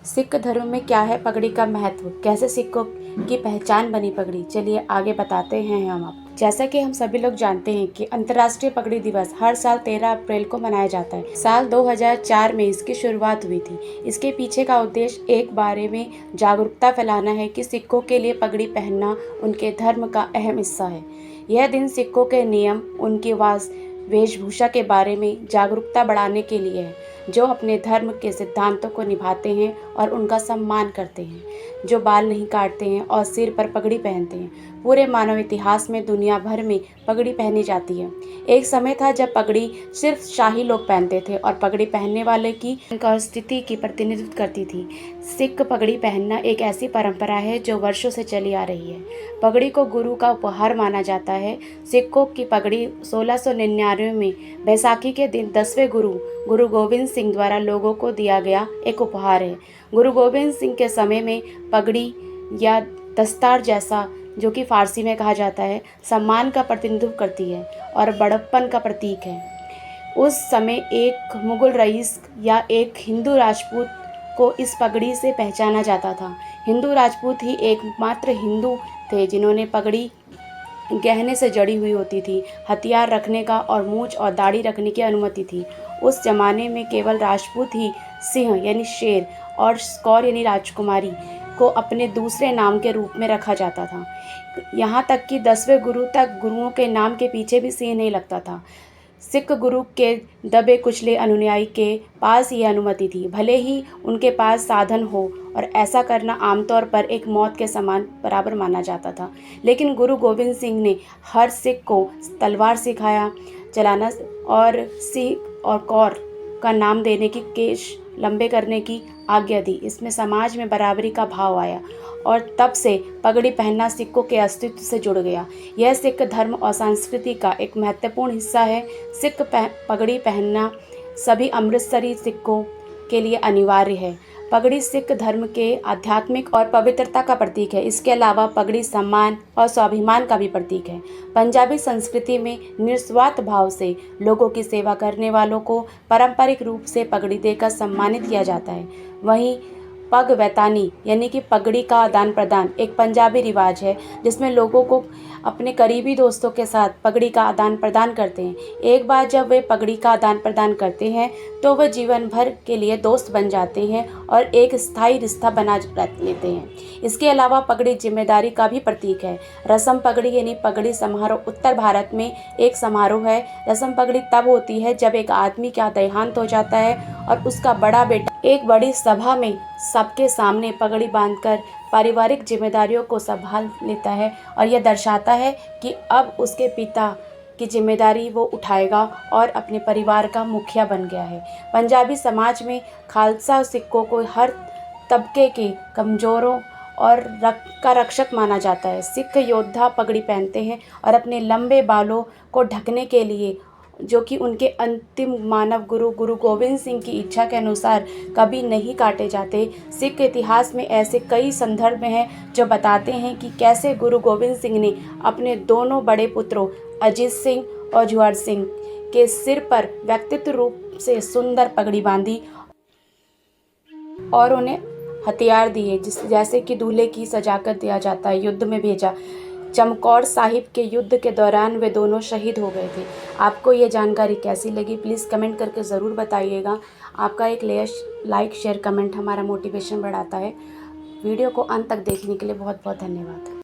सिख धर्म में क्या है पगड़ी का महत्व, कैसे सिखों की पहचान बनी पगड़ी, चलिए आगे बताते हैं हम आप। जैसा कि हम सभी लोग जानते हैं कि अंतर्राष्ट्रीय पगड़ी दिवस हर साल 13 अप्रैल को मनाया जाता है। साल 2004 में इसकी शुरुआत हुई थी। इसके पीछे का उद्देश्य एक बारे में जागरूकता फैलाना है कि सिखों के लिए पगड़ी पहनना उनके धर्म का अहम हिस्सा है। यह दिन सिखों के नियम, उनकी वेशभूषा के बारे में जागरूकता बढ़ाने के लिए है, जो अपने धर्म के सिद्धांतों को निभाते हैं और उनका सम्मान करते हैं, जो बाल नहीं काटते हैं और सिर पर पगड़ी पहनते हैं। पूरे मानव इतिहास में दुनिया भर में पगड़ी पहनी जाती है। एक समय था जब पगड़ी सिर्फ शाही लोग पहनते थे और पगड़ी पहनने वाले की स्थिति की प्रतिनिधित्व करती थी। सिख पगड़ी पहनना एक ऐसी परंपरा है जो वर्षों से चली आ रही है। पगड़ी को गुरु का उपहार माना जाता है। सिखों की पगड़ी 1699 में बैसाखी के दिन 10वें गुरु गोविंद सिंह द्वारा लोगों को दिया गया एक उपहार है। गुरु गोविंद सिंह के समय में पगड़ी या दस्तार, जैसा जो कि फारसी में कहा जाता है, सम्मान का प्रतिनिधित्व करती है और बड़प्पन का प्रतीक है। उस समय एक मुगल रईस या एक हिंदू राजपूत को इस पगड़ी से पहचाना जाता था। हिंदू राजपूत ही एकमात्र हिंदू थे जिन्होंने पगड़ी गहने से जड़ी हुई होती थी। हथियार रखने का और मूंछ और दाढ़ी रखने की अनुमति थी। उस जमाने में केवल राजपूत ही सिंह यानी शेर और कौर यानी राजकुमारी को अपने दूसरे नाम के रूप में रखा जाता था। यहाँ तक कि 10वें गुरु तक गुरुओं के नाम के पीछे भी सिंह नहीं लगता था। सिख गुरु के दबे कुचले अनुयायी के पास ये अनुमति थी, भले ही उनके पास साधन हो, और ऐसा करना आमतौर पर एक मौत के समान बराबर माना जाता था। लेकिन गुरु गोविंद सिंह ने हर सिख को तलवार सिखाया चलाना और सिख और कौर का नाम देने की, केश लंबे करने की आज्ञा दी। इसमें समाज में बराबरी का भाव आया और तब से पगड़ी पहनना सिखों के अस्तित्व से जुड़ गया। यह सिख धर्म और संस्कृति का एक महत्वपूर्ण हिस्सा है। पगड़ी पहनना सभी अमृतसरी सिखों के लिए अनिवार्य है। पगड़ी सिख धर्म के आध्यात्मिक और पवित्रता का प्रतीक है। इसके अलावा पगड़ी सम्मान और स्वाभिमान का भी प्रतीक है। पंजाबी संस्कृति में निस्वार्थ भाव से लोगों की सेवा करने वालों को पारंपरिक रूप से पगड़ी देकर सम्मानित किया जाता है। वहीं पग वैतानी यानी कि पगड़ी का आदान प्रदान एक पंजाबी रिवाज है, जिसमें लोगों को अपने करीबी दोस्तों के साथ पगड़ी का आदान प्रदान करते हैं। एक बार जब वे पगड़ी का आदान प्रदान करते हैं तो वे जीवन भर के लिए दोस्त बन जाते हैं और एक स्थायी रिश्ता बना लेते हैं। इसके अलावा पगड़ी जिम्मेदारी का भी प्रतीक है। रस्म पगड़ी यानी पगड़ी समारोह उत्तर भारत में एक समारोह है। रस्म पगड़ी तब होती है जब एक आदमी का देहांत हो जाता है और उसका बड़ा बेटा एक बड़ी सभा में सबके सामने पगड़ी बांधकर पारिवारिक जिम्मेदारियों को संभाल लेता है और यह दर्शाता है कि अब उसके पिता की जिम्मेदारी वो उठाएगा और अपने परिवार का मुखिया बन गया है। पंजाबी समाज में खालसा सिखों को हर तबके के कमज़ोरों और का रक्षक माना जाता है। सिख योद्धा पगड़ी पहनते हैं और अपने लंबे बालों को ढकने के लिए, जो कि उनके अंतिम मानव गुरु गोविंद सिंह की इच्छा के अनुसार कभी नहीं काटे जाते। सिख इतिहास में ऐसे कई संदर्भ हैं जो बताते हैं कि कैसे गुरु गोविंद सिंह ने अपने दोनों बड़े पुत्रों अजीत सिंह और जुआर सिंह के सिर पर व्यक्तित्व रूप से सुंदर पगड़ी बांधी और उन्हें हथियार दिए, जैसे कि दूल्हे की सजाकर दिया जाता है, युद्ध में भेजा। चमकौर साहिब के युद्ध के दौरान वे दोनों शहीद हो गए थे। आपको ये जानकारी कैसी लगी, प्लीज़ कमेंट करके ज़रूर बताइएगा। आपका एक लाइक शेयर कमेंट हमारा मोटिवेशन बढ़ाता है। वीडियो को अंत तक देखने के लिए बहुत बहुत धन्यवाद।